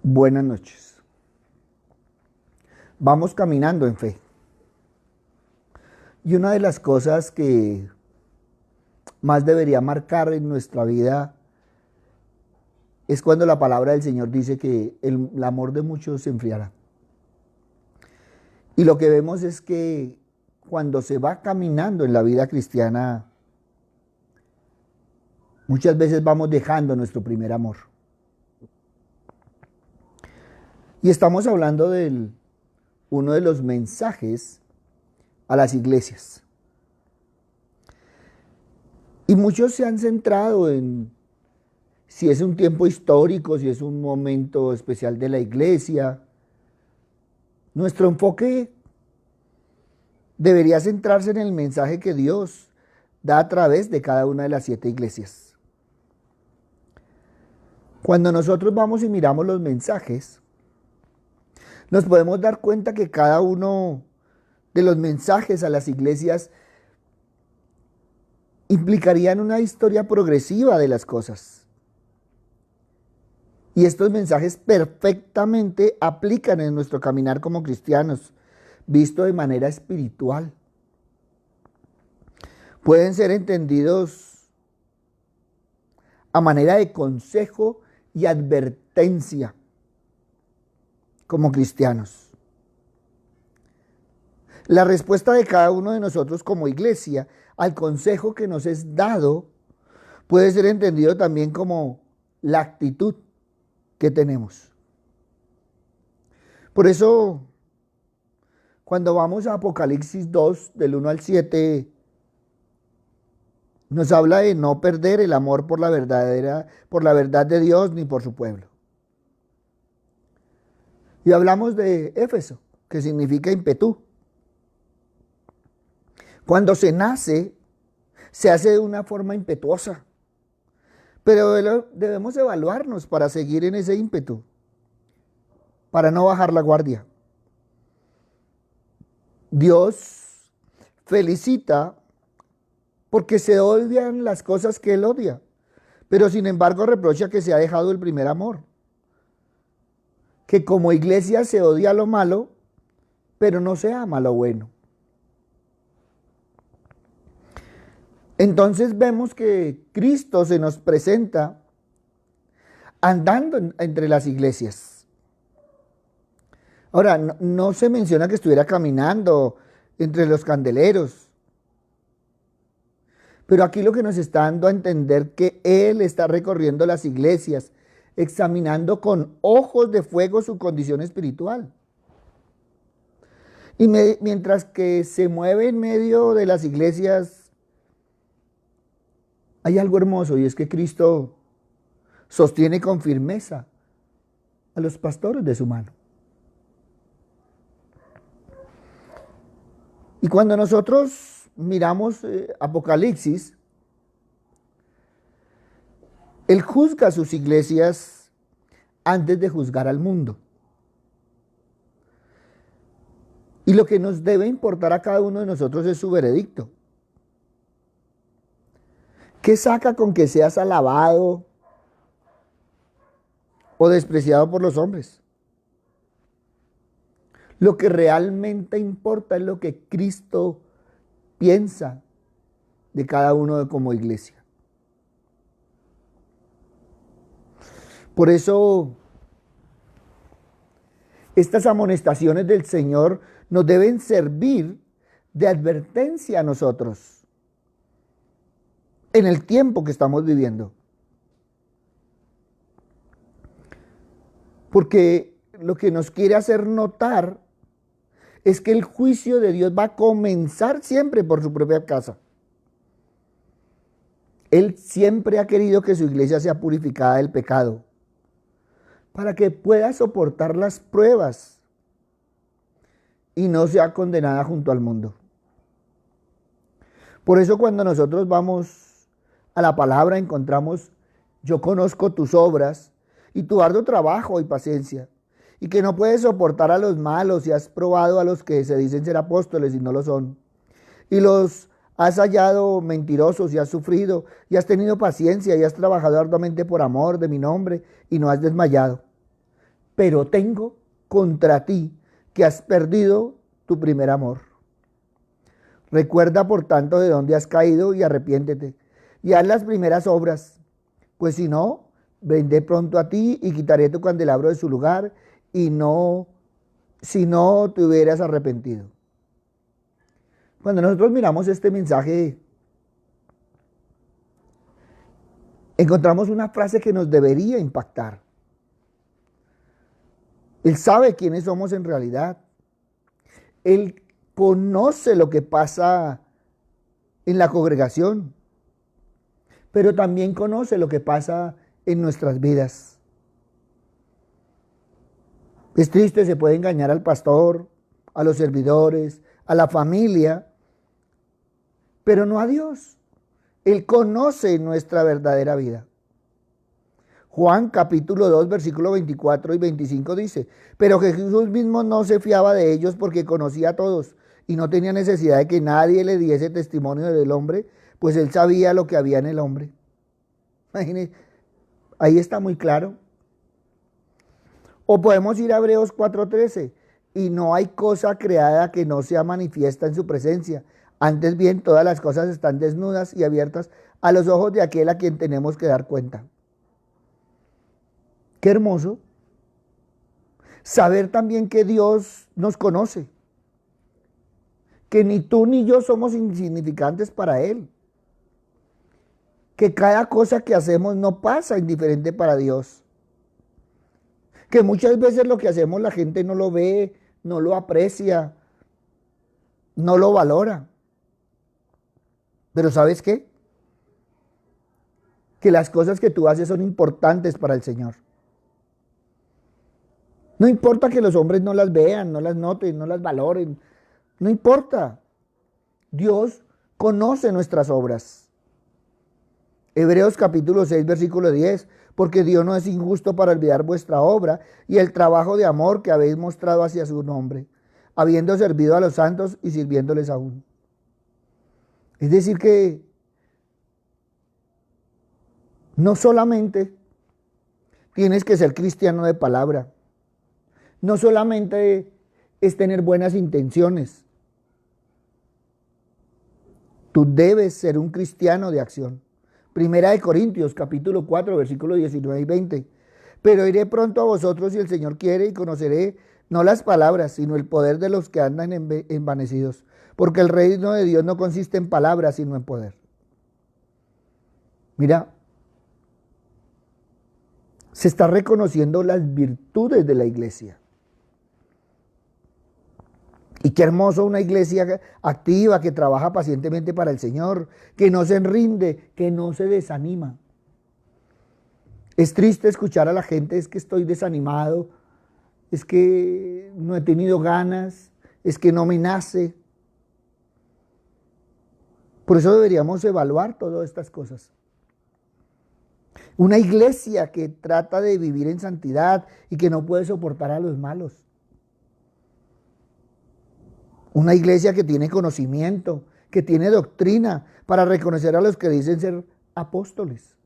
Buenas noches. Vamos caminando en fe. Y una de las cosas que más debería marcar en nuestra vida es cuando la palabra del Señor dice que el amor de muchos se enfriará. Y lo que vemos es que cuando se va caminando en la vida cristiana, muchas veces vamos dejando nuestro primer amor. Y estamos hablando de uno de los mensajes a las iglesias. Y muchos se han centrado en si es un tiempo histórico, si es un momento especial de la iglesia. Nuestro enfoque debería centrarse en el mensaje que Dios da a través de cada una de las 7 iglesias. Cuando nosotros vamos y miramos los mensajes, nos podemos dar cuenta que cada uno de los mensajes a las iglesias implicarían una historia progresiva de las cosas. Y estos mensajes perfectamente aplican en nuestro caminar como cristianos, visto de manera espiritual. Pueden ser entendidos a manera de consejo y advertencia como cristianos. La respuesta de cada uno de nosotros como iglesia al consejo que nos es dado puede ser entendido también como la actitud que tenemos. Por eso, cuando vamos a Apocalipsis 2, del 1 al 7, nos habla de no perder el amor por la verdad de Dios ni por su pueblo. Y hablamos de Éfeso, que significa ímpetu. Cuando se nace, se hace de una forma impetuosa. Pero debemos evaluarnos para seguir en ese ímpetu, para no bajar la guardia. Dios felicita porque se odian las cosas que Él odia, pero sin embargo reprocha que se ha dejado el primer amor. Que como iglesia se odia lo malo, pero no se ama lo bueno. Entonces vemos que Cristo se nos presenta andando entre las iglesias. Ahora, no se menciona que estuviera caminando entre los candeleros, pero aquí lo que nos está dando a entender que Él está recorriendo las iglesias, examinando con ojos de fuego su condición espiritual. Y mientras que se mueve en medio de las iglesias, hay algo hermoso, y es que Cristo sostiene con firmeza a los pastores de su mano. Y cuando nosotros miramos Apocalipsis, Él juzga a sus iglesias antes de juzgar al mundo. Y lo que nos debe importar a cada uno de nosotros es su veredicto. ¿Qué saca con que seas alabado o despreciado por los hombres? Lo que realmente importa es lo que Cristo piensa de cada uno como iglesia. Por eso, estas amonestaciones del Señor nos deben servir de advertencia a nosotros en el tiempo que estamos viviendo. Porque lo que nos quiere hacer notar es que el juicio de Dios va a comenzar siempre por su propia casa. Él siempre ha querido que su iglesia sea purificada del pecado, para que pueda soportar las pruebas y no sea condenada junto al mundo. Por eso cuando nosotros vamos a la palabra encontramos: yo conozco tus obras y tu arduo trabajo y paciencia, y que no puedes soportar a los malos, y has probado a los que se dicen ser apóstoles y no lo son, y los has hallado mentirosos, y has sufrido, y has tenido paciencia, y has trabajado arduamente por amor de mi nombre, y no has desmayado. pero tengo contra ti que has perdido tu primer amor. Recuerda, por tanto, de dónde has caído y arrepiéntete, y haz las primeras obras, pues si no, vendré pronto a ti y quitaré tu candelabro de su lugar, y no, si no te hubieras arrepentido. Cuando nosotros miramos este mensaje, encontramos una frase que nos debería impactar. Él sabe quiénes somos en realidad. Él conoce lo que pasa en la congregación, pero también conoce lo que pasa en nuestras vidas. Es triste, se puede engañar al pastor, a los servidores, a la familia, pero no a Dios. Él conoce nuestra verdadera vida. Juan capítulo 2, versículo 24 y 25 dice, pero Jesús mismo no se fiaba de ellos porque conocía a todos y no tenía necesidad de que nadie le diese testimonio del hombre, pues él sabía lo que había en el hombre. Imagínense, ahí está muy claro. O podemos ir a Hebreos 4:13, y no hay cosa creada que no sea manifiesta en su presencia. Antes bien, todas las cosas están desnudas y abiertas a los ojos de aquel a quien tenemos que dar cuenta. Qué hermoso saber también que Dios nos conoce, que ni tú ni yo somos insignificantes para Él, que cada cosa que hacemos no pasa indiferente para Dios, que muchas veces lo que hacemos la gente no lo ve, no lo aprecia, no lo valora. Pero ¿sabes qué? Que las cosas que tú haces son importantes para el Señor. No importa que los hombres no las vean, no las noten, no las valoren. No importa. Dios conoce nuestras obras. Hebreos capítulo 6, versículo 10. Porque Dios no es injusto para olvidar vuestra obra y el trabajo de amor que habéis mostrado hacia su nombre, habiendo servido a los santos y sirviéndoles aún. Es decir que no solamente tienes que ser cristiano de palabra, no solamente es tener buenas intenciones, tú debes ser un cristiano de acción. Primera de Corintios, capítulo 4, versículos 19 y 20. Pero iré pronto a vosotros si el Señor quiere y conoceré no las palabras, sino el poder de los que andan envanecidos. Porque el reino de Dios no consiste en palabras, sino en poder. Mira, se está reconociendo las virtudes de la iglesia. Y qué hermoso una iglesia activa que trabaja pacientemente para el Señor, que no se rinde, que no se desanima. Es triste escuchar a la gente, es que estoy desanimado, es que no he tenido ganas, es que no me nace. Por eso deberíamos evaluar todas estas cosas. Una iglesia que trata de vivir en santidad y que no puede soportar a los malos. Una iglesia que tiene conocimiento, que tiene doctrina para reconocer a los que dicen ser apóstoles.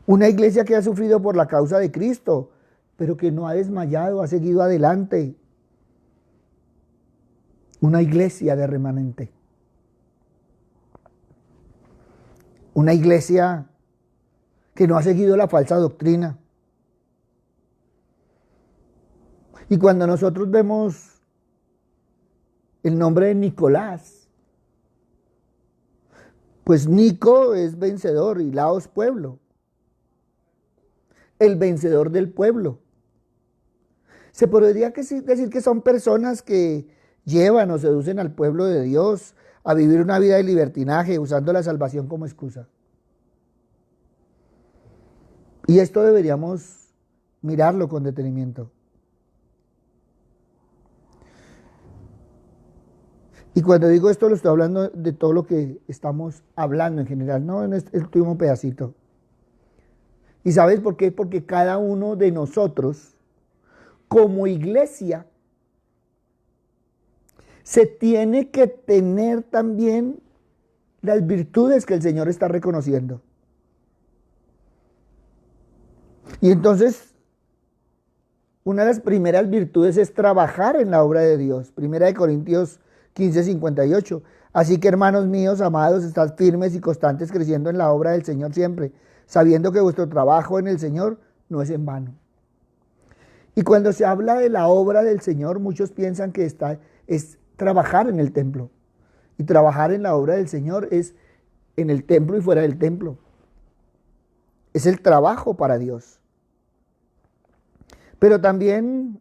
Una iglesia que ha sufrido por la causa de Cristo, pero que no ha desmayado, ha seguido adelante. Una iglesia de remanente. Una iglesia que no ha seguido la falsa doctrina. Y cuando nosotros vemos el nombre de Nicolás, pues Nico es vencedor y Laos pueblo. El vencedor del pueblo. Se podría decir que son personas que llevan o seducen al pueblo de Dios a vivir una vida de libertinaje usando la salvación como excusa. Y esto deberíamos mirarlo con detenimiento. Y cuando digo esto lo estoy hablando de todo lo que estamos hablando en general, no en este último pedacito. ¿Y sabes por qué? Porque cada uno de nosotros, como iglesia, se tiene que tener también las virtudes que el Señor está reconociendo. Y entonces, Una de las primeras virtudes es trabajar en la obra de Dios. Primera de Corintios 15:58. Así que, hermanos míos, amados, estad firmes y constantes creciendo en la obra del Señor siempre, sabiendo que vuestro trabajo en el Señor no es en vano. Y cuando se habla de la obra del Señor, muchos piensan que es trabajar en el templo. Y trabajar en la obra del Señor es en el templo y fuera del templo. Es el trabajo para Dios. Pero también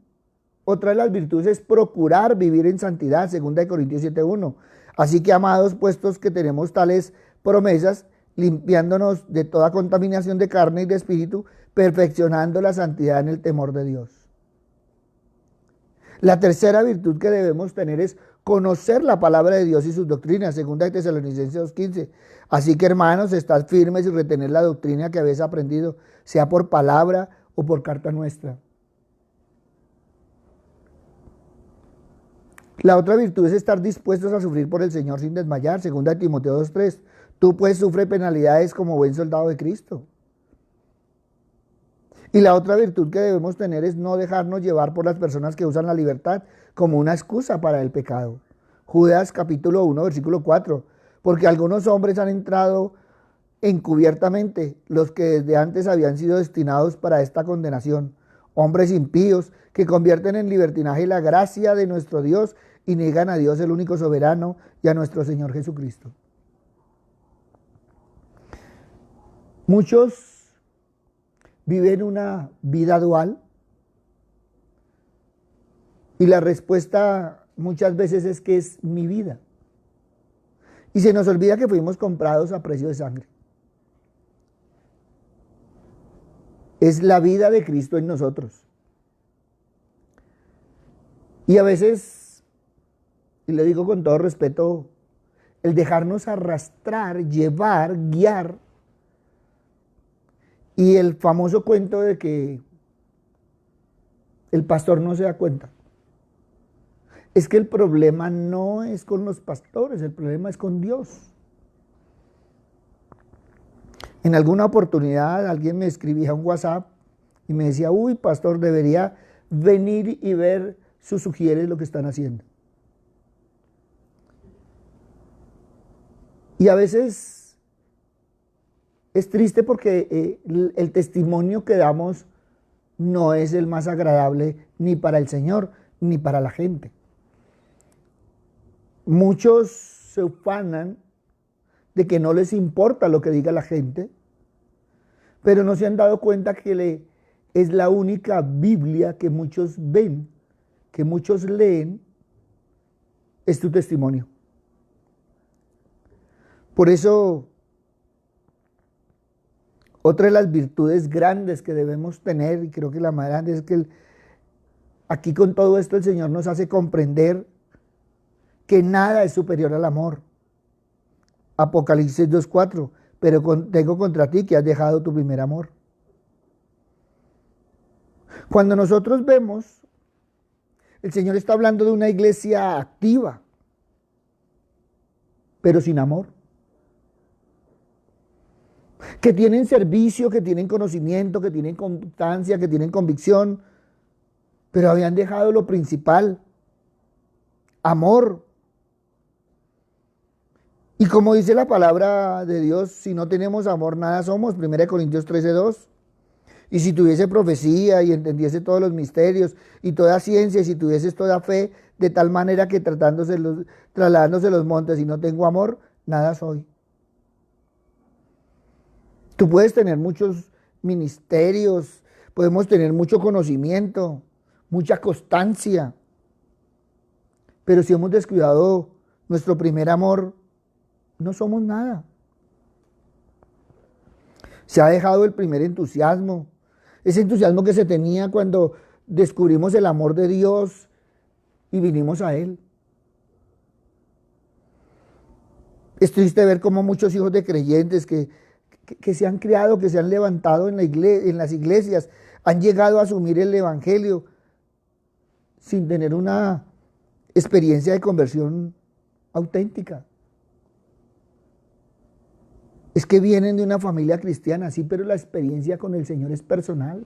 otra de las virtudes es procurar vivir en santidad, 2 Corintios 7:1. Así que, amados, puestos que tenemos tales promesas, limpiándonos de toda contaminación de carne y de espíritu, perfeccionando la santidad en el temor de Dios. La tercera virtud que debemos tener es conocer la palabra de Dios y sus doctrinas, 2 Tesalonicenses 2:15. Así que, hermanos, estad firmes y retener la doctrina que habéis aprendido, sea por palabra o por carta nuestra. La otra virtud es estar dispuestos a sufrir por el Señor sin desmayar, 2 Timoteo 2:3. Tú pues sufre penalidades como buen soldado de Cristo. Y la otra virtud que debemos tener es no dejarnos llevar por las personas que usan la libertad como una excusa para el pecado. Judas capítulo 1, versículo 4. Porque algunos hombres han entrado encubiertamente, los que desde antes habían sido destinados para esta condenación. Hombres impíos que convierten en libertinaje la gracia de nuestro Dios y niegan a Dios el único soberano y a nuestro Señor Jesucristo. Muchos viven una vida dual y la respuesta muchas veces es que es mi vida. Y se nos olvida que fuimos comprados a precio de sangre. Es la vida de Cristo en nosotros. Y a veces, y le digo con todo respeto, el dejarnos arrastrar, llevar, guiar, y el famoso cuento de que el pastor no se da cuenta. Es que el problema no es con los pastores, el problema es con Dios. En alguna oportunidad alguien me escribía un WhatsApp y me decía, uy, pastor, debería venir y ver sus sugieres lo que están haciendo. Y a veces es triste porque el testimonio que damos no es el más agradable ni para el Señor ni para la gente. Muchos se ufanan de que no les importa lo que diga la gente, pero no se han dado cuenta que es la única Biblia que muchos ven, que muchos leen, es tu testimonio. Por eso, otra de las virtudes grandes que debemos tener, y creo que la más grande, es que aquí con todo esto el Señor nos hace comprender que nada es superior al amor. Apocalipsis 2:4, pero tengo contra ti que has dejado tu primer amor. Cuando nosotros vemos, el Señor está hablando de una iglesia activa, pero sin amor. Que tienen servicio, que tienen conocimiento, que tienen constancia, que tienen convicción, pero habían dejado lo principal, amor. Y como dice la palabra de Dios, si no tenemos amor, nada somos. 1 Corintios 13:2. Y si tuviese profecía y entendiese todos los misterios y toda ciencia, y si tuvieses toda fe, de tal manera que trasladándose los montes y no tengo amor, nada soy. Tú puedes tener muchos ministerios, podemos tener mucho conocimiento, mucha constancia, pero si hemos descuidado nuestro primer amor, no somos nada. Se ha dejado el primer entusiasmo, ese entusiasmo que se tenía cuando descubrimos el amor de Dios y vinimos a Él. Es triste ver cómo muchos hijos de creyentes que se han criado, que se han levantado en las iglesias, han llegado a asumir el evangelio sin tener una experiencia de conversión auténtica. Es que vienen de una familia cristiana, sí, pero la experiencia con el Señor es personal.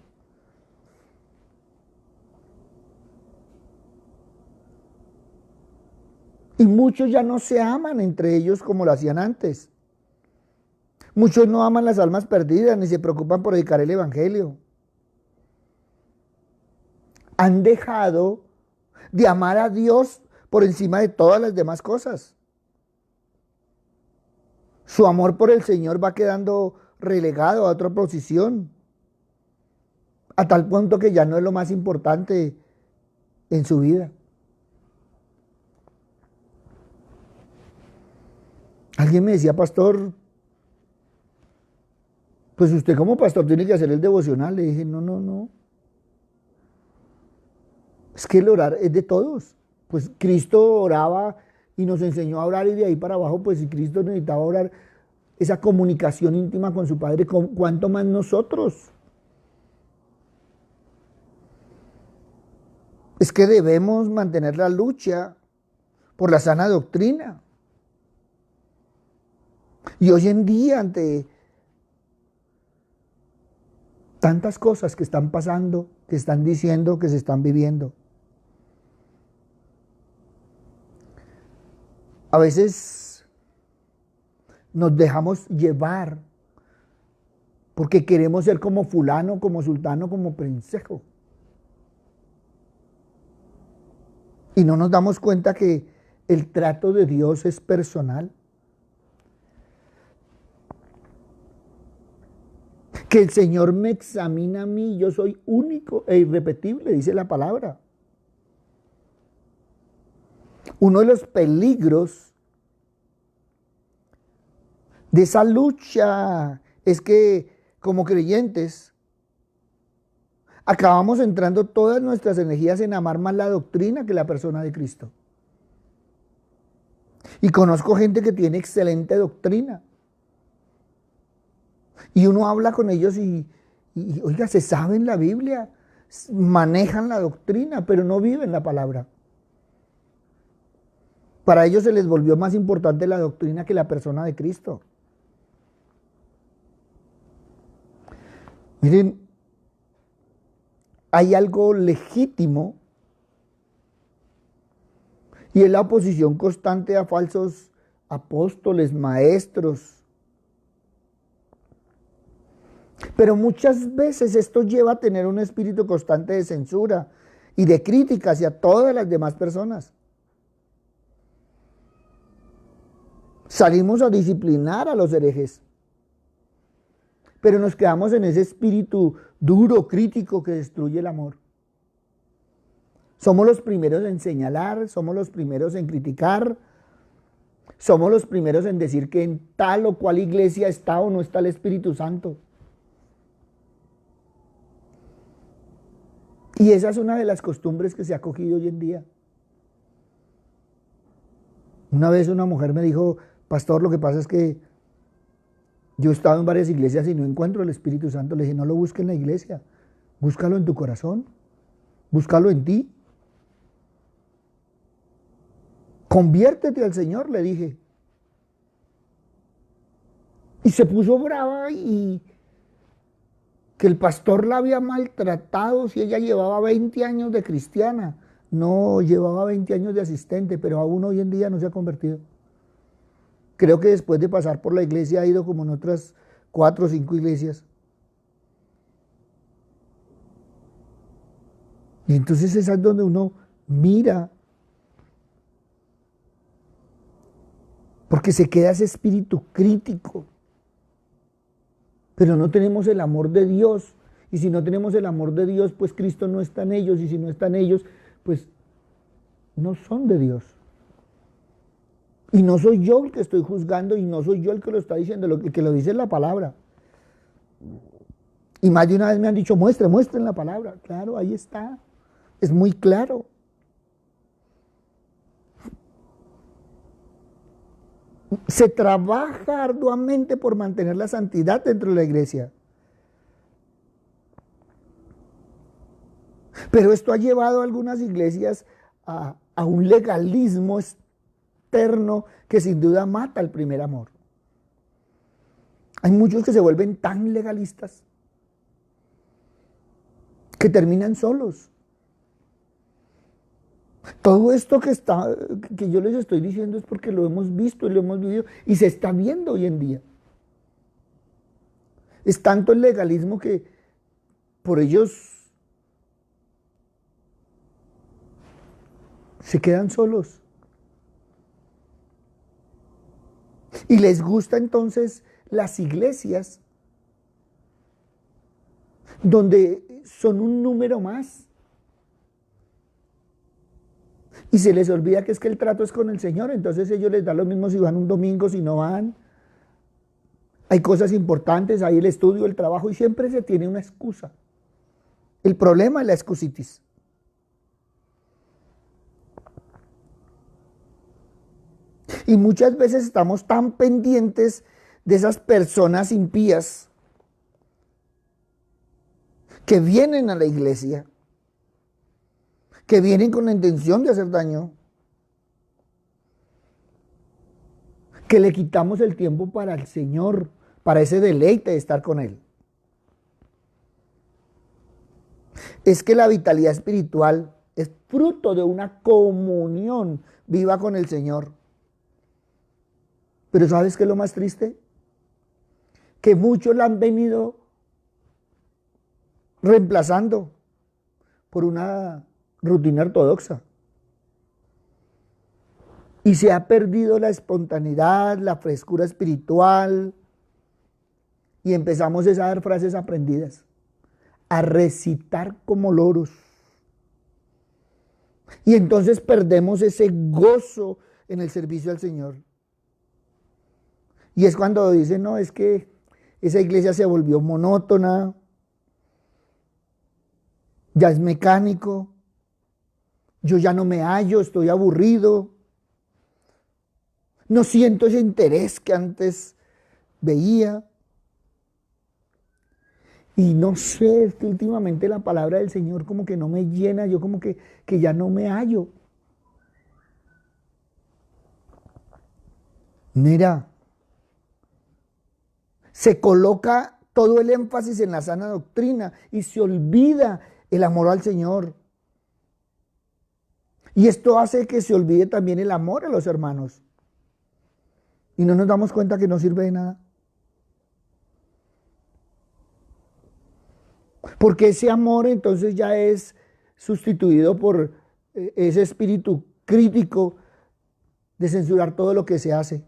Y muchos ya no se aman entre ellos como lo hacían antes. Muchos no aman las almas perdidas ni se preocupan por predicar el evangelio. Han dejado de amar a Dios por encima de todas las demás cosas. Su amor por el Señor va quedando relegado a otra posición, a tal punto que ya no es lo más importante en su vida. Alguien me decía, pastor, pues usted como pastor tiene que hacer el devocional. Le dije, no. Es que el orar es de todos. Pues Cristo oraba y nos enseñó a orar y de ahí para abajo, pues si Cristo necesitaba orar, esa comunicación íntima con su Padre, ¿cuánto más nosotros? Es que debemos mantener la lucha por la sana doctrina. Y hoy en día, ante tantas cosas que están pasando, que están diciendo, que se están viviendo, a veces nos dejamos llevar porque queremos ser como fulano, como sultano, como princejo. Y no nos damos cuenta que el trato de Dios es personal. Que el Señor me examina a mí, yo soy único e irrepetible, dice la palabra. Uno de los peligros de esa lucha es que como creyentes acabamos entrando todas nuestras energías en amar más la doctrina que la persona de Cristo. Y conozco gente que tiene excelente doctrina. Y uno habla con ellos y oiga, se saben la Biblia, manejan la doctrina, pero no viven la palabra. Para ellos se les volvió más importante la doctrina que la persona de Cristo. Miren, hay algo legítimo y es la oposición constante a falsos apóstoles, maestros. Pero muchas veces esto lleva a tener un espíritu constante de censura y de crítica hacia todas las demás personas. Salimos a disciplinar a los herejes, pero nos quedamos en ese espíritu duro, crítico que destruye el amor. Somos los primeros en señalar, somos los primeros en criticar, somos los primeros en decir que en tal o cual iglesia está o no está el Espíritu Santo. Y esa es una de las costumbres que se ha cogido hoy en día. Una vez una mujer me dijo, pastor, lo que pasa es que yo he estado en varias iglesias y no encuentro el Espíritu Santo. Le dije, no lo busques en la iglesia, búscalo en tu corazón, búscalo en ti. Conviértete al Señor, le dije. Y se puso brava y que el pastor la había maltratado si ella llevaba 20 años de cristiana. No, llevaba 20 años de asistente, pero aún hoy en día no se ha convertido. Creo que después de pasar por la iglesia ha ido como en otras 4 o 5 iglesias. Y entonces esa es donde uno mira, porque se queda ese espíritu crítico. Pero no tenemos el amor de Dios. Y si no tenemos el amor de Dios, pues Cristo no está en ellos. Y si no está en ellos, pues no son de Dios. Y no soy yo el que estoy juzgando y no soy yo el que lo está diciendo, el que lo dice es la palabra. Y más de una vez me han dicho, muestren la palabra. Claro, ahí está. Es muy claro. Se trabaja arduamente por mantener la santidad dentro de la iglesia. Pero esto ha llevado a algunas iglesias a un legalismo externo que sin duda mata el primer amor. Hay muchos que se vuelven tan legalistas que terminan solos. Todo esto que yo les estoy diciendo es porque lo hemos visto y lo hemos vivido y se está viendo hoy en día. Es tanto el legalismo que por ellos se quedan solos. Y les gusta entonces las iglesias donde son un número más. Y se les olvida que es que el trato es con el Señor, entonces ellos les da lo mismo si van un domingo, si no van. Hay cosas importantes, hay el estudio, el trabajo, y siempre se tiene una excusa. El problema es la excusitis. Y muchas veces estamos tan pendientes de esas personas impías que vienen a la iglesia, que vienen con la intención de hacer daño, que le quitamos el tiempo para el Señor, para ese deleite de estar con Él. Es que la vitalidad espiritual es fruto de una comunión viva con el Señor. Pero ¿sabes qué es lo más triste? Que muchos la han venido reemplazando por una rutina ortodoxa. Y se ha perdido la espontaneidad, la frescura espiritual. Y empezamos a dar frases aprendidas, a recitar como loros. Y entonces perdemos ese gozo en el servicio al Señor. Y es cuando dicen, no, es que esa iglesia se volvió monótona, ya es mecánico, yo ya no me hallo, estoy aburrido, no siento ese interés que antes veía. Y no sé, es que últimamente la palabra del Señor como que no me llena, yo como que ya no me hallo. Mira, se coloca todo el énfasis en la sana doctrina y se olvida el amor al Señor. Y esto hace que se olvide también el amor a los hermanos. Y no nos damos cuenta que no sirve de nada. Porque ese amor entonces ya es sustituido por ese espíritu crítico de censurar todo lo que se hace.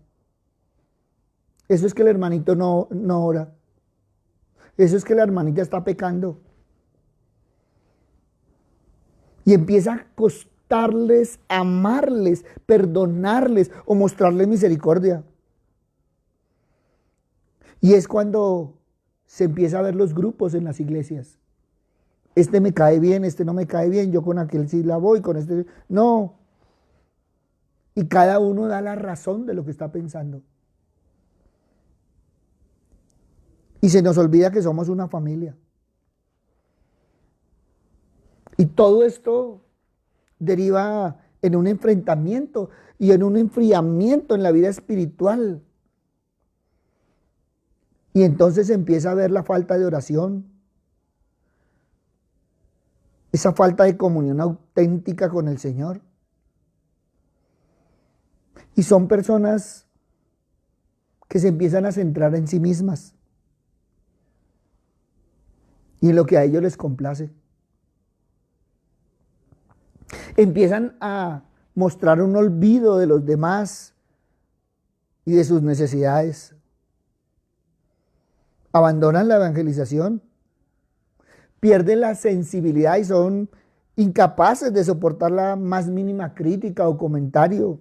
Eso es que el hermanito no ora. Eso es que la hermanita está pecando. Y empieza a costarles amarles, perdonarles o mostrarles misericordia. Y es cuando se empieza a ver los grupos en las iglesias. Este me cae bien, este no me cae bien, yo con aquel sí la voy, con este no. Y cada uno da la razón de lo que está pensando. Y se nos olvida que somos una familia. Y todo esto deriva en un enfrentamiento y en un enfriamiento en la vida espiritual. Y entonces empieza a ver la falta de oración, esa falta de comunión auténtica con el Señor. Y son personas que se empiezan a centrar en sí mismas y en lo que a ellos les complace. Empiezan a mostrar un olvido de los demás y de sus necesidades. Abandonan la evangelización, pierden la sensibilidad y son incapaces de soportar la más mínima crítica o comentario.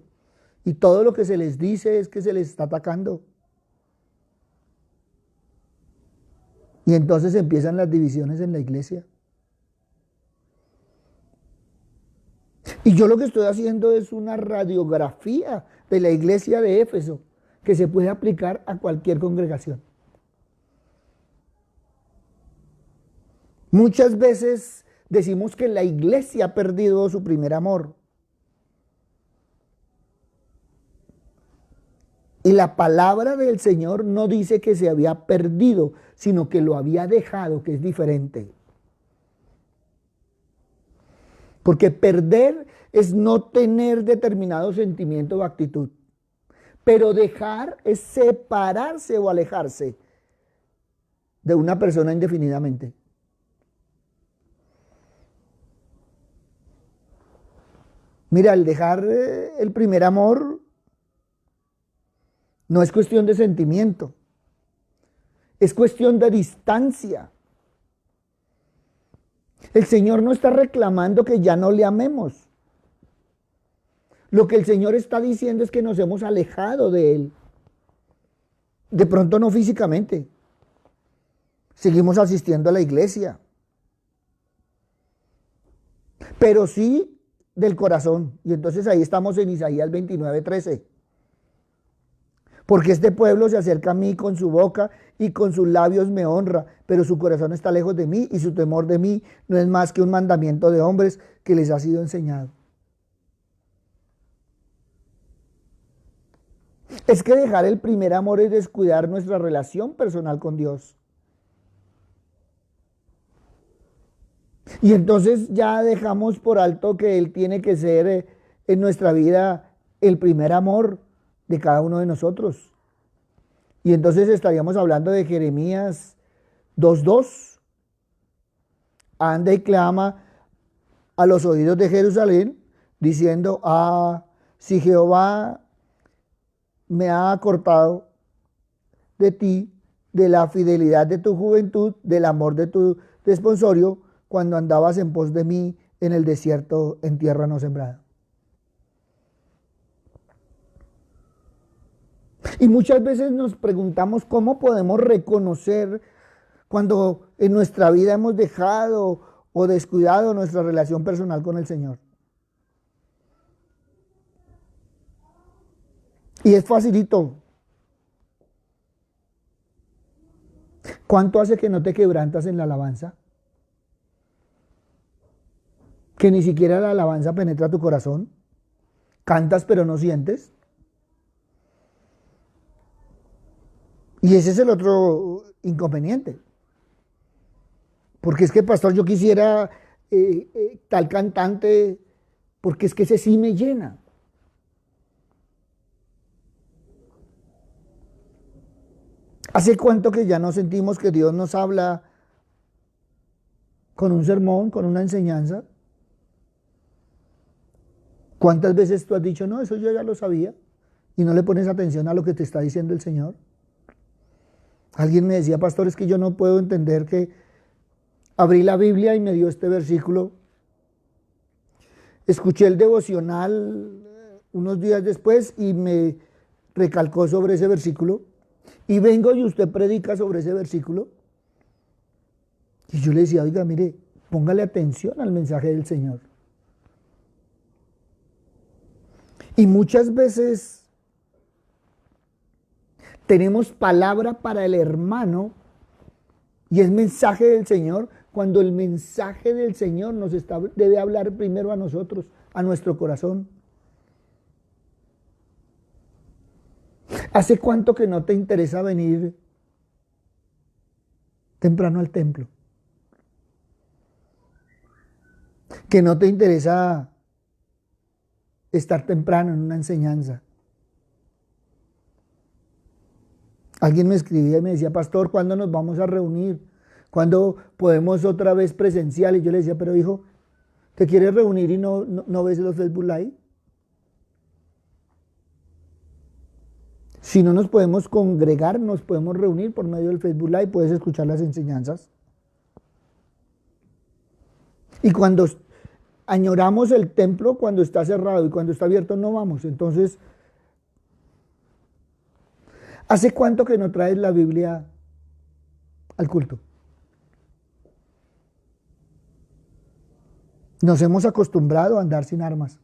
Y todo lo que se les dice es que se les está atacando. Y entonces empiezan las divisiones en la iglesia. Y yo lo que estoy haciendo es una radiografía de la iglesia de Éfeso que se puede aplicar a cualquier congregación. Muchas veces decimos que la iglesia ha perdido su primer amor. Y la palabra del Señor no dice que se había perdido, sino que lo había dejado, que es diferente. Porque perder es no tener determinado sentimiento o actitud. Pero dejar es separarse o alejarse de una persona indefinidamente. Mira, el dejar el primer amor no es cuestión de sentimiento, es cuestión de distancia. El Señor no está reclamando que ya no le amemos. Lo que el Señor está diciendo es que nos hemos alejado de Él. De pronto no físicamente. Seguimos asistiendo a la iglesia. Pero sí del corazón. Y entonces ahí estamos en Isaías 29:13. Porque este pueblo se acerca a mí con su boca y con sus labios me honra, pero su corazón está lejos de mí y su temor de mí no es más que un mandamiento de hombres que les ha sido enseñado. Es que dejar el primer amor es descuidar nuestra relación personal con Dios. Y entonces ya dejamos por alto que Él tiene que ser en nuestra vida el primer amor de cada uno de nosotros. Y entonces estaríamos hablando de Jeremías 2:2. Anda y clama a los oídos de Jerusalén, diciendo, si Jehová me ha cortado de ti, de la fidelidad de tu juventud, del amor de tu desponsorio, cuando andabas en pos de mí en el desierto, en tierra no sembrada. Y muchas veces nos preguntamos cómo podemos reconocer cuando en nuestra vida hemos dejado o descuidado nuestra relación personal con el Señor. Y es facilito. ¿Cuánto hace que no te quebrantas en la alabanza? Que ni siquiera la alabanza penetra tu corazón. Cantas pero no sientes. Y ese es el otro inconveniente. Porque es que, pastor, yo quisiera tal cantante, porque es que ese sí me llena. ¿Hace cuánto que ya no sentimos que Dios nos habla con un sermón, con una enseñanza? ¿Cuántas veces tú has dicho, no, eso yo ya lo sabía, y no le pones atención a lo que te está diciendo el Señor? Alguien me decía, pastor, es que yo no puedo entender que abrí la Biblia y me dio este versículo. Escuché el devocional unos días después y me recalcó sobre ese versículo. Y vengo y usted predica sobre ese versículo. Y yo le decía, oiga, mire, póngale atención al mensaje del Señor. Y muchas veces tenemos palabra para el hermano y es mensaje del Señor, cuando el mensaje del Señor debe hablar primero a nosotros, a nuestro corazón. ¿Hace cuánto que no te interesa venir temprano al templo? Que no te interesa estar temprano en una enseñanza. Alguien me escribía y me decía, pastor, ¿cuándo nos vamos a reunir? ¿Cuándo podemos otra vez presencial? Y yo le decía, pero hijo, ¿te quieres reunir y no ves los Facebook Live? Si no nos podemos congregar, nos podemos reunir por medio del Facebook Live, puedes escuchar las enseñanzas. Y cuando añoramos el templo, cuando está cerrado y cuando está abierto, no vamos. Entonces, ¿hace cuánto que no traes la Biblia al culto? Nos hemos acostumbrado a andar sin armas.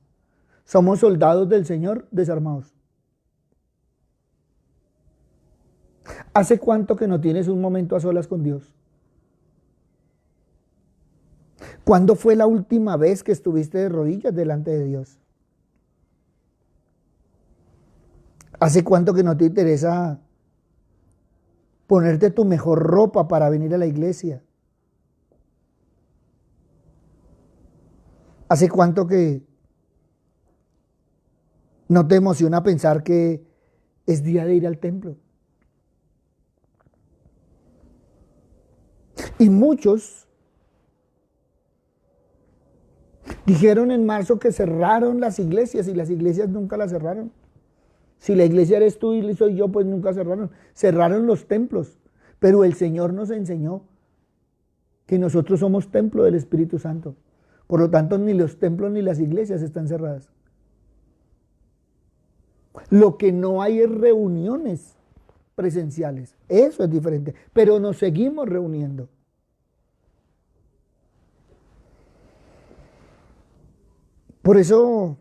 Somos soldados del Señor desarmados. ¿Hace cuánto que no tienes un momento a solas con Dios? ¿Cuándo fue la última vez que estuviste de rodillas delante de Dios? ¿Hace cuánto que no te interesa ponerte tu mejor ropa para venir a la iglesia? ¿Hace cuánto que no te emociona pensar que es día de ir al templo? Y muchos dijeron en marzo que cerraron las iglesias y las iglesias nunca las cerraron. Si la iglesia eres tú y soy yo, pues nunca cerraron. Cerraron los templos. Pero el Señor nos enseñó que nosotros somos templo del Espíritu Santo. Por lo tanto, ni los templos ni las iglesias están cerradas. Lo que no hay es reuniones presenciales. Eso es diferente. Pero nos seguimos reuniendo. Por eso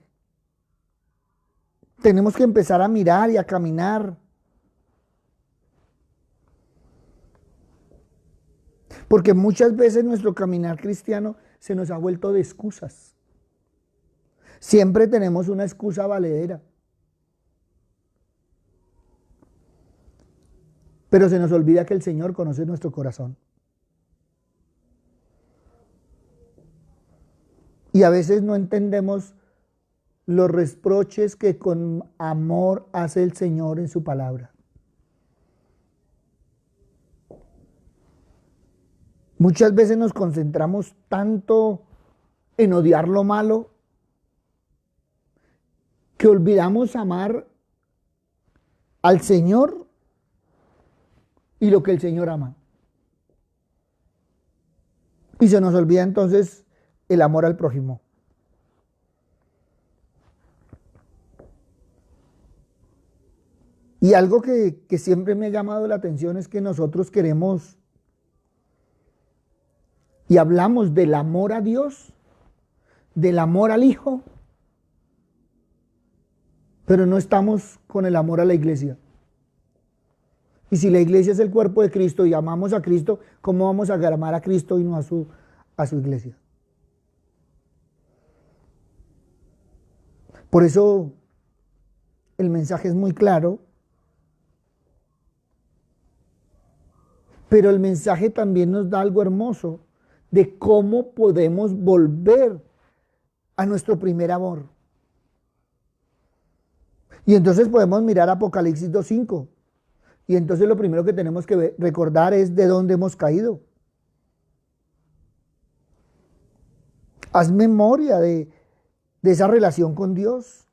tenemos que empezar a mirar y a caminar. Porque muchas veces nuestro caminar cristiano se nos ha vuelto de excusas. Siempre tenemos una excusa valedera. Pero se nos olvida que el Señor conoce nuestro corazón. Y a veces no entendemos los reproches que con amor hace el Señor en su palabra. Muchas veces nos concentramos tanto en odiar lo malo que olvidamos amar al Señor y lo que el Señor ama. Y se nos olvida entonces el amor al prójimo. Y algo que siempre me ha llamado la atención es que nosotros queremos y hablamos del amor a Dios, del amor al Hijo, pero no estamos con el amor a la iglesia. Y si la iglesia es el cuerpo de Cristo y amamos a Cristo, ¿cómo vamos a amar a Cristo y no a su iglesia? Por eso el mensaje es muy claro, pero el mensaje también nos da algo hermoso de cómo podemos volver a nuestro primer amor. Y entonces podemos mirar Apocalipsis 2:5. Y entonces lo primero que tenemos que recordar es de dónde hemos caído. Haz memoria de esa relación con Dios,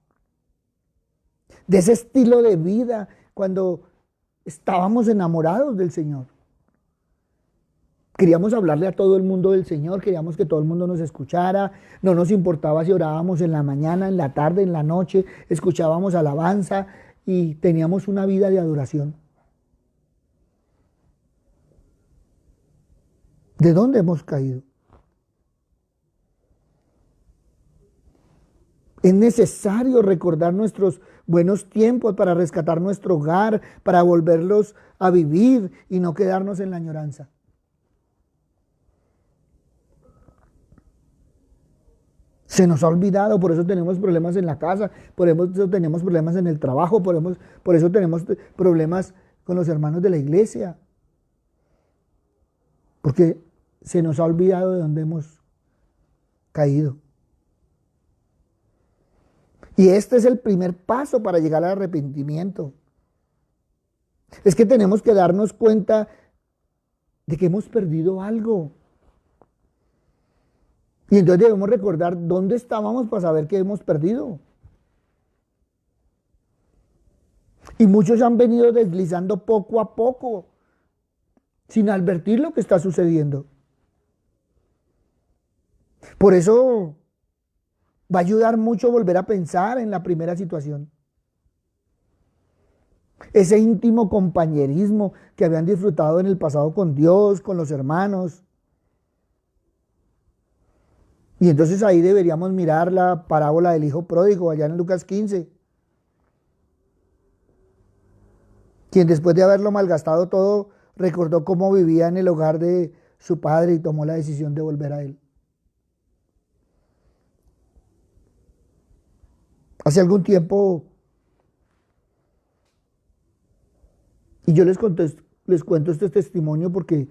de ese estilo de vida cuando estábamos enamorados del Señor. Queríamos hablarle a todo el mundo del Señor, queríamos que todo el mundo nos escuchara, no nos importaba si orábamos en la mañana, en la tarde, en la noche, escuchábamos alabanza y teníamos una vida de adoración. ¿De dónde hemos caído? Es necesario recordar nuestros buenos tiempos para rescatar nuestro hogar, para volverlos a vivir y no quedarnos en la añoranza. Se nos ha olvidado, por eso tenemos problemas en la casa, por eso tenemos problemas en el trabajo, por eso tenemos problemas con los hermanos de la iglesia. Porque se nos ha olvidado de dónde hemos caído. Y este es el primer paso para llegar al arrepentimiento. Es que tenemos que darnos cuenta de que hemos perdido algo. Y entonces debemos recordar dónde estábamos para saber que hemos perdido. Y muchos han venido deslizando poco a poco, sin advertir lo que está sucediendo. Por eso va a ayudar mucho volver a pensar en la primera situación. Ese íntimo compañerismo que habían disfrutado en el pasado con Dios, con los hermanos. Y entonces ahí deberíamos mirar la parábola del hijo pródigo, allá en Lucas 15. Quien después de haberlo malgastado todo, recordó cómo vivía en el hogar de su padre y tomó la decisión de volver a él. Hace algún tiempo, y yo les cuento este testimonio porque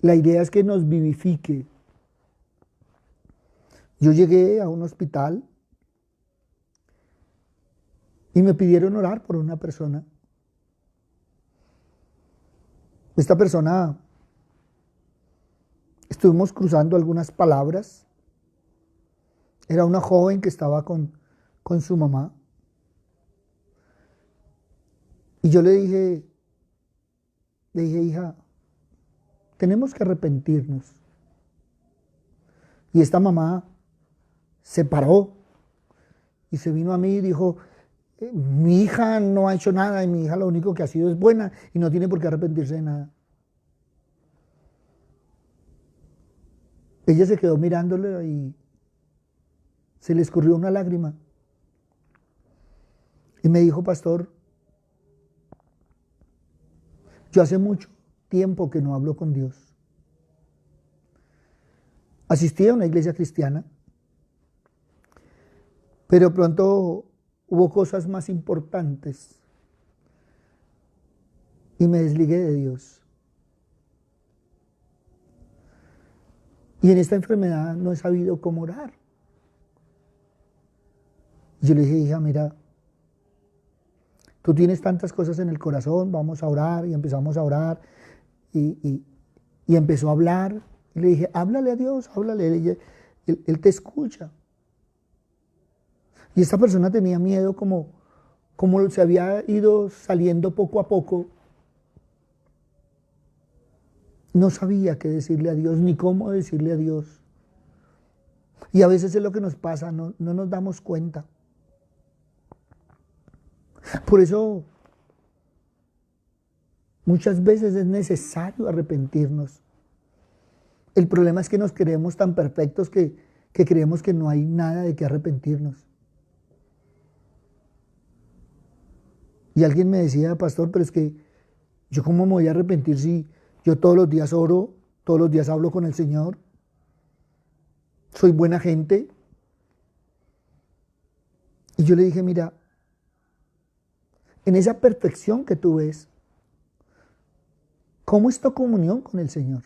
la idea es que nos vivifique Yo llegué a un hospital y me pidieron orar por una persona. Esta persona, estuvimos cruzando algunas palabras. Era una joven que estaba con su mamá. Y yo le dije, hija, tenemos que arrepentirnos. Y esta mamá se paró y se vino a mí y dijo, mi hija no ha hecho nada y mi hija lo único que ha sido es buena y no tiene por qué arrepentirse de nada. Ella se quedó mirándole y se le escurrió una lágrima. Y me dijo, pastor, yo hace mucho tiempo que no hablo con Dios. Asistí a una iglesia cristiana, pero pronto hubo cosas más importantes y me desligué de Dios. Y en esta enfermedad no he sabido cómo orar. Yo le dije, hija, mira, tú tienes tantas cosas en el corazón, vamos a orar, y empezamos a orar, y empezó a hablar, y le dije, háblale a Dios, háblale, él te escucha. Y esta persona tenía miedo como se había ido saliendo poco a poco. No sabía qué decirle a Dios, ni cómo decirle a Dios. Y a veces es lo que nos pasa, no nos damos cuenta. Por eso, muchas veces es necesario arrepentirnos. El problema es que nos creemos tan perfectos que creemos que no hay nada de qué arrepentirnos. Y alguien me decía, pastor, pero es que yo cómo me voy a arrepentir si yo todos los días oro, todos los días hablo con el Señor, soy buena gente. Y yo le dije, mira, en esa perfección que tú ves, ¿cómo es tu comunión con el Señor?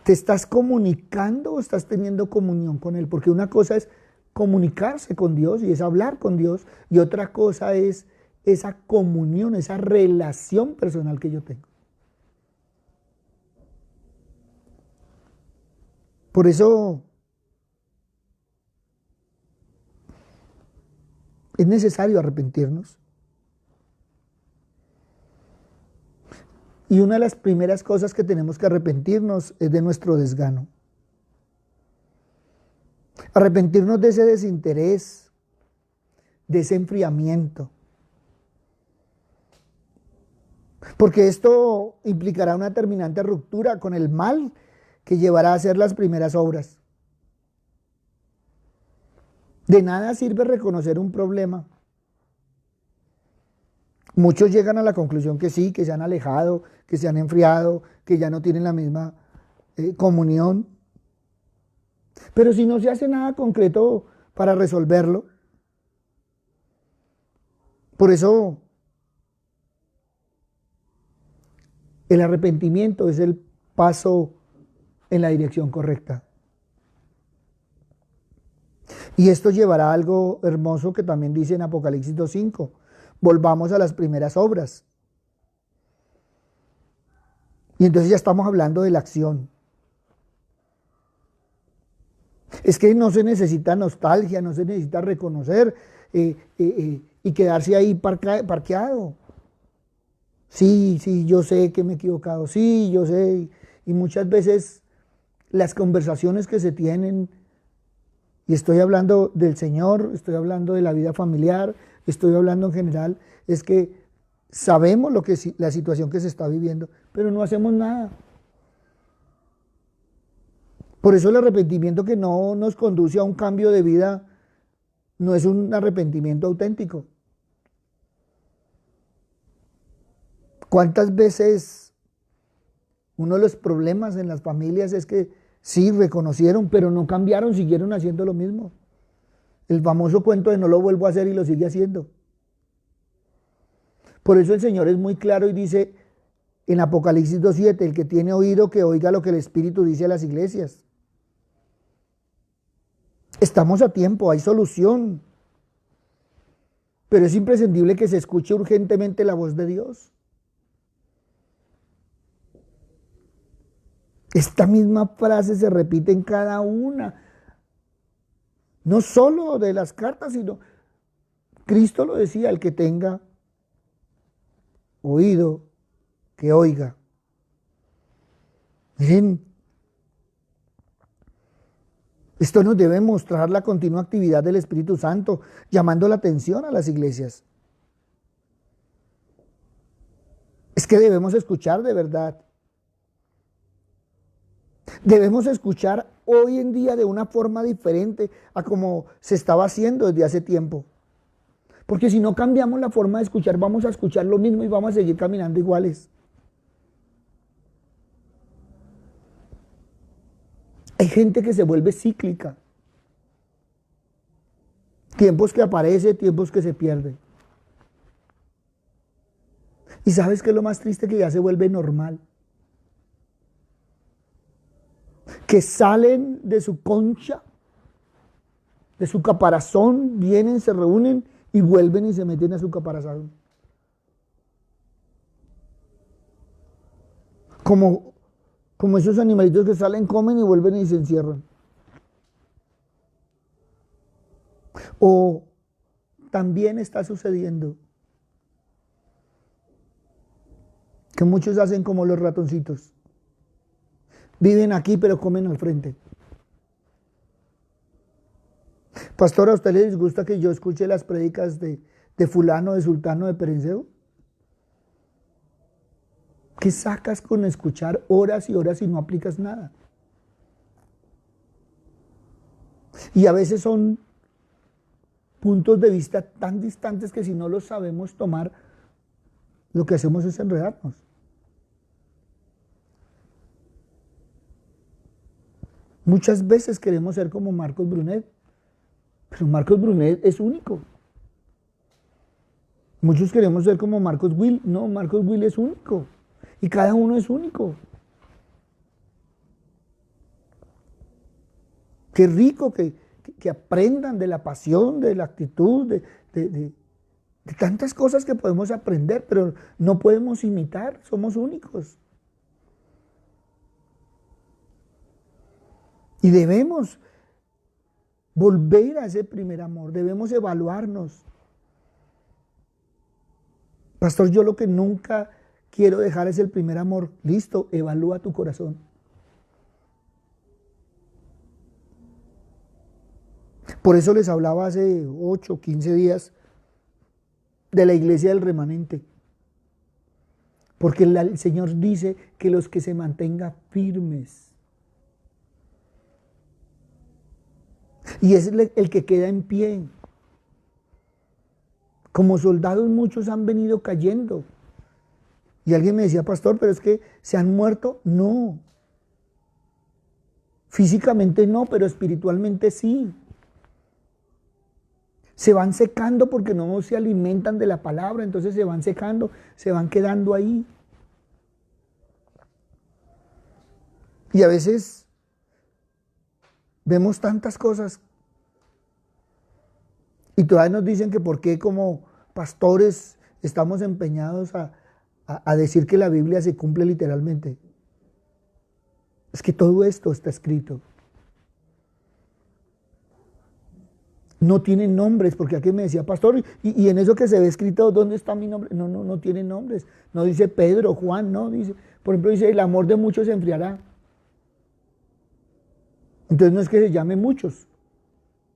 ¿Te estás comunicando o estás teniendo comunión con Él? Porque una cosa es comunicarse con Dios y es hablar con Dios, y otra cosa es esa comunión, esa relación personal que yo tengo. Por eso es necesario arrepentirnos. Y una de las primeras cosas que tenemos que arrepentirnos es de nuestro desgano. Arrepentirnos de ese desinterés, de ese enfriamiento. Porque esto implicará una terminante ruptura con el mal que llevará a hacer las primeras obras. De nada sirve reconocer un problema. Muchos llegan a la conclusión que sí, que se han alejado, que se han enfriado, que ya no tienen la misma comunión. Pero si no se hace nada concreto para resolverlo, por eso el arrepentimiento es el paso en la dirección correcta. Y esto llevará a algo hermoso que también dice en Apocalipsis 2:5. Volvamos a las primeras obras. Y entonces ya estamos hablando de la acción. Es que no se necesita nostalgia, no se necesita reconocer y quedarse ahí parqueado. Sí, yo sé que me he equivocado, sí, yo sé. Y muchas veces las conversaciones que se tienen, y estoy hablando del Señor, estoy hablando de la vida familiar, estoy hablando en general, es que sabemos la situación que se está viviendo, pero no hacemos nada. Por eso el arrepentimiento que no nos conduce a un cambio de vida no es un arrepentimiento auténtico. ¿Cuántas veces uno de los problemas en las familias es que sí reconocieron, pero no cambiaron, siguieron haciendo lo mismo? El famoso cuento de no lo vuelvo a hacer y lo sigue haciendo. Por eso el Señor es muy claro y dice en Apocalipsis 2:7, el que tiene oído que oiga lo que el Espíritu dice a las iglesias. Estamos a tiempo, hay solución, pero es imprescindible que se escuche urgentemente la voz de Dios. Esta misma frase se repite en cada una, no solo de las cartas, sino Cristo lo decía, el que tenga oído, que oiga. Miren, esto nos debe mostrar la continua actividad del Espíritu Santo, llamando la atención a las iglesias. Es que debemos escuchar de verdad. Debemos escuchar hoy en día de una forma diferente a como se estaba haciendo desde hace tiempo. Porque si no cambiamos la forma de escuchar, vamos a escuchar lo mismo y vamos a seguir caminando iguales. Hay gente que se vuelve cíclica. Tiempos que aparece, tiempos que se pierde. ¿Y sabes qué es lo más triste? Que ya se vuelve normal. Que salen de su concha, de su caparazón, vienen, se reúnen y vuelven y se meten a su caparazón. Como esos animalitos que salen, comen y vuelven y se encierran. O también está sucediendo que muchos hacen como los ratoncitos. Viven aquí pero comen al frente. Pastor, ¿a usted le disgusta que yo escuche las prédicas de fulano, de sultano, de perenseo? ¿Qué sacas con escuchar horas y horas y no aplicas nada? Y a veces son puntos de vista tan distantes que si no los sabemos tomar, lo que hacemos es enredarnos. Muchas veces queremos ser como Marcos Brunet, pero Marcos Brunet es único. Muchos queremos ser como Marcos Will, no, Marcos Will es único y cada uno es único. Qué rico que aprendan de la pasión, de la actitud, de tantas cosas que podemos aprender, pero no podemos imitar, somos únicos. Y debemos volver a ese primer amor, debemos evaluarnos. Pastor, yo lo que nunca quiero dejar es el primer amor. Listo, evalúa tu corazón. Por eso les hablaba hace 8 o 15 días de la iglesia del remanente. Porque el Señor dice que los que se mantengan firmes. Y es el que queda en pie. Como soldados muchos han venido cayendo. Y alguien me decía, pastor, pero es que se han muerto. No. Físicamente no, pero espiritualmente sí. Se van secando porque no se alimentan de la palabra, entonces se van secando, se van quedando ahí. Y a veces vemos tantas cosas y todavía nos dicen que por qué como pastores estamos empeñados a decir que la Biblia se cumple literalmente. Es que todo esto está escrito. No tienen nombres, porque aquí me decía, pastor, y en eso que se ve escrito, ¿dónde está mi nombre? No tiene nombres. No dice Pedro, Juan, no, dice, por ejemplo, dice, el amor de muchos se enfriará. Entonces no es que se llame muchos,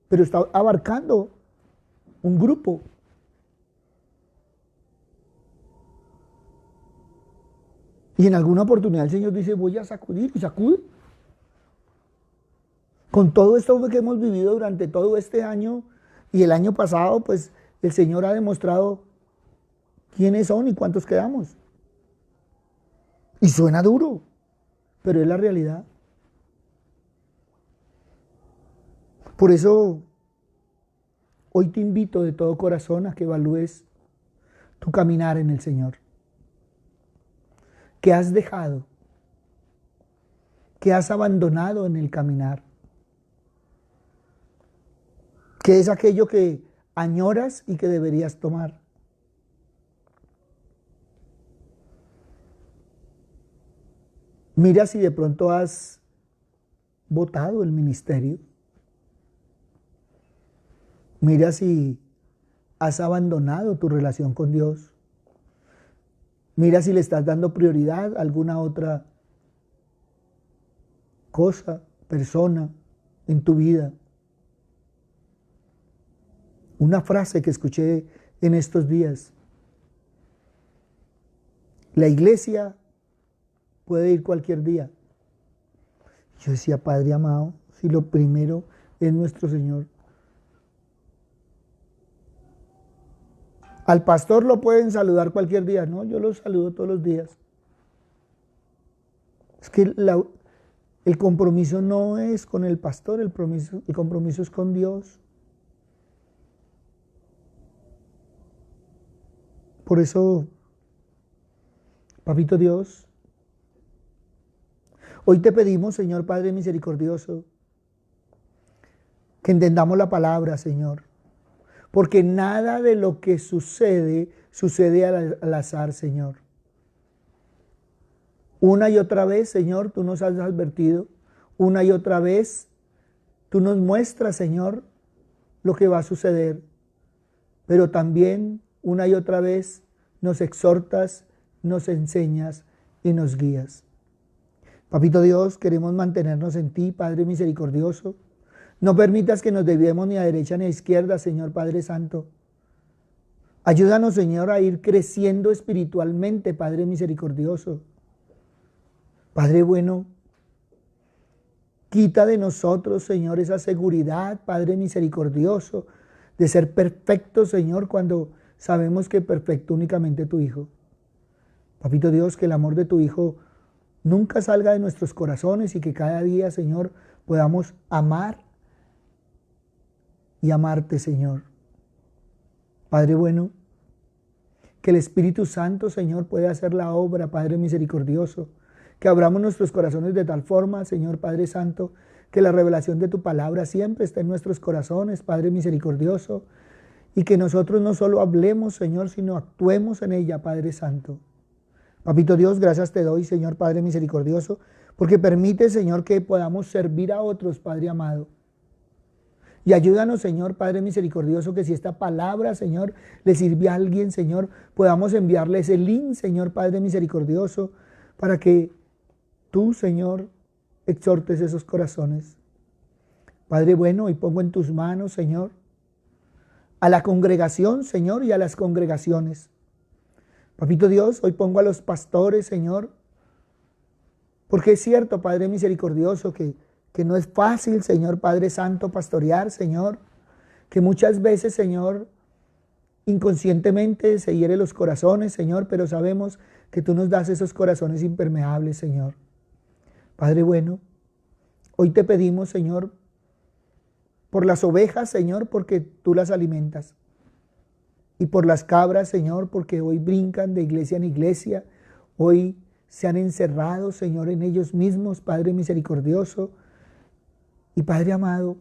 pero está abarcando un grupo. Y en alguna oportunidad el Señor dice, voy a sacudir, y sacude. Con todo esto que hemos vivido durante todo este año y el año pasado, pues el Señor ha demostrado quiénes son y cuántos quedamos. Y suena duro, pero es la realidad. Por eso, hoy te invito de todo corazón a que evalúes tu caminar en el Señor. ¿Qué has dejado? ¿Qué has abandonado en el caminar? ¿Qué es aquello que añoras y que deberías tomar? Mira si de pronto has votado el ministerio. Mira si has abandonado tu relación con Dios. Mira si le estás dando prioridad a alguna otra cosa, persona en tu vida. Una frase que escuché en estos días. La iglesia puede ir cualquier día. Yo decía, Padre amado, si lo primero es nuestro Señor. Al pastor lo pueden saludar cualquier día. No, yo lo saludo todos los días. Es que el compromiso no es con el pastor, el compromiso es con Dios. Por eso, Papito Dios, hoy te pedimos, Señor Padre misericordioso, que entendamos la palabra, Señor. Porque nada de lo que sucede al azar, Señor. Una y otra vez, Señor, tú nos has advertido. Una y otra vez, tú nos muestras, Señor, lo que va a suceder. Pero también, una y otra vez, nos exhortas, nos enseñas y nos guías. Papito Dios, queremos mantenernos en ti, Padre misericordioso. No permitas que nos desviemos ni a derecha ni a izquierda, Señor Padre Santo. Ayúdanos, Señor, a ir creciendo espiritualmente, Padre misericordioso. Padre bueno, quita de nosotros, Señor, esa seguridad, Padre misericordioso, de ser perfecto, Señor, cuando sabemos que perfecto únicamente tu Hijo. Papito Dios, que el amor de tu Hijo nunca salga de nuestros corazones y que cada día, Señor, podamos amar y amarte, Señor. Padre bueno, que el Espíritu Santo, Señor, pueda hacer la obra, Padre misericordioso. Que abramos nuestros corazones de tal forma, Señor Padre Santo, que la revelación de tu palabra siempre esté en nuestros corazones, Padre misericordioso. Y que nosotros no solo hablemos, Señor, sino actuemos en ella, Padre Santo. Papito Dios, gracias te doy, Señor Padre misericordioso, porque permite, Señor, que podamos servir a otros, Padre amado. Y ayúdanos, Señor Padre misericordioso, que si esta palabra, Señor, le sirve a alguien, Señor, podamos enviarle ese link, Señor Padre misericordioso, para que tú, Señor, exhortes esos corazones. Padre bueno, hoy pongo en tus manos, Señor, a la congregación, Señor, y a las congregaciones. Papito Dios, hoy pongo a los pastores, Señor, porque es cierto, Padre misericordioso, que no es fácil, Señor Padre Santo, pastorear, Señor, que muchas veces, Señor, inconscientemente se hiere los corazones, Señor, pero sabemos que tú nos das esos corazones impermeables, Señor. Padre bueno, hoy te pedimos, Señor, por las ovejas, Señor, porque tú las alimentas. Y por las cabras, Señor, porque hoy brincan de iglesia en iglesia, hoy se han encerrado, Señor, en ellos mismos, Padre misericordioso. Y Padre amado,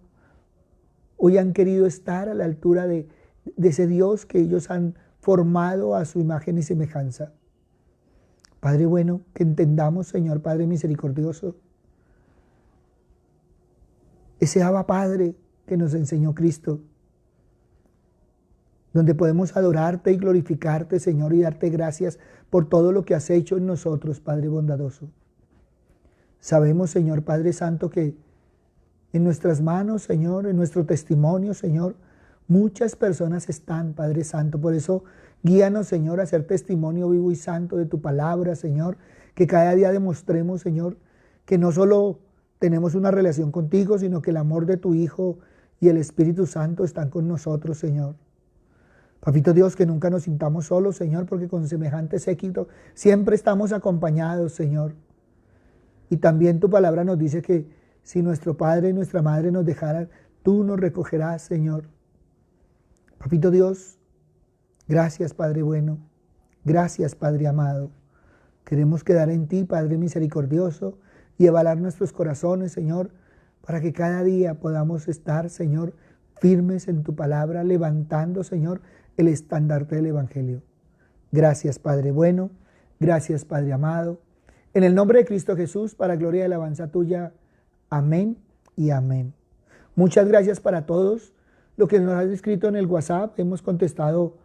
hoy han querido estar a la altura de ese Dios que ellos han formado a su imagen y semejanza. Padre bueno, que entendamos, Señor Padre misericordioso, ese Abba Padre que nos enseñó Cristo, donde podemos adorarte y glorificarte, Señor, y darte gracias por todo lo que has hecho en nosotros, Padre bondadoso. Sabemos, Señor Padre Santo, que en nuestras manos, Señor, en nuestro testimonio, Señor, muchas personas están, Padre Santo. Por eso, guíanos, Señor, a ser testimonio vivo y santo de tu palabra, Señor. Que cada día demostremos, Señor, que no solo tenemos una relación contigo, sino que el amor de tu Hijo y el Espíritu Santo están con nosotros, Señor. Papito Dios, que nunca nos sintamos solos, Señor, porque con semejante séquito siempre estamos acompañados, Señor. Y también tu palabra nos dice que si nuestro padre y nuestra madre nos dejaran, tú nos recogerás, Señor. Papito Dios, gracias, Padre bueno. Gracias, Padre amado. Queremos quedar en ti, Padre misericordioso, y avalar nuestros corazones, Señor, para que cada día podamos estar, Señor, firmes en tu palabra, levantando, Señor, el estandarte del Evangelio. Gracias, Padre bueno. Gracias, Padre amado. En el nombre de Cristo Jesús, para gloria y alabanza tuya. Amén y amén. Muchas gracias para todos los que nos han escrito en el WhatsApp. Hemos contestado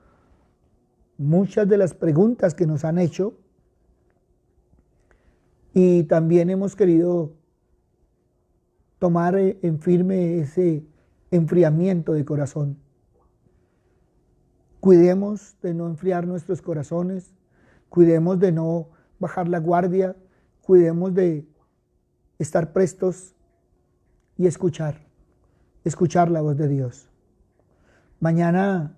muchas de las preguntas que nos han hecho. Y también hemos querido tomar en firme ese enfriamiento de corazón. Cuidemos de no enfriar nuestros corazones, cuidemos de no bajar la guardia, cuidemos de estar prestos y escuchar la voz de Dios. Mañana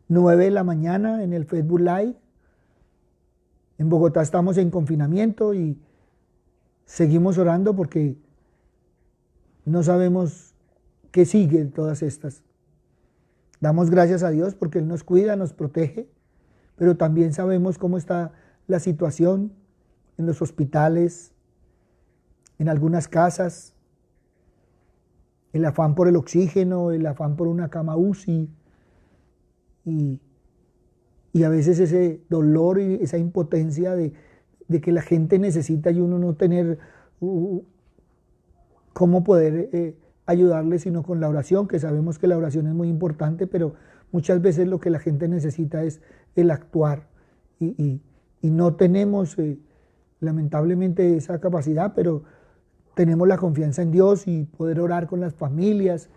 9 de la mañana en el Facebook Live. En Bogotá estamos en confinamiento y seguimos orando porque no sabemos qué sigue en todas estas. Damos gracias a Dios porque Él nos cuida, nos protege, pero también sabemos cómo está la situación en los hospitales, en algunas casas, el afán por el oxígeno, el afán por una cama UCI y a veces ese dolor y esa impotencia de que la gente necesita y uno no tener cómo poder ayudarle sino con la oración, que sabemos que la oración es muy importante, pero muchas veces lo que la gente necesita es el actuar y no tenemos lamentablemente esa capacidad, pero tenemos la confianza en Dios y poder orar con las familias.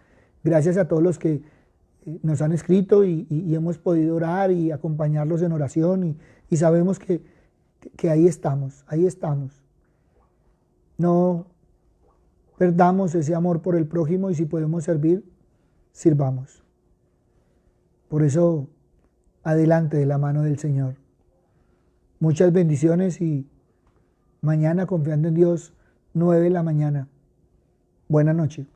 Gracias a todos los que nos han escrito y hemos podido orar y acompañarlos en oración y sabemos que ahí estamos. No perdamos ese amor por el prójimo y si podemos servir, sirvamos. Por eso, adelante de la mano del Señor. Muchas bendiciones y mañana confiando en Dios, 9 de la mañana. Buenas noches.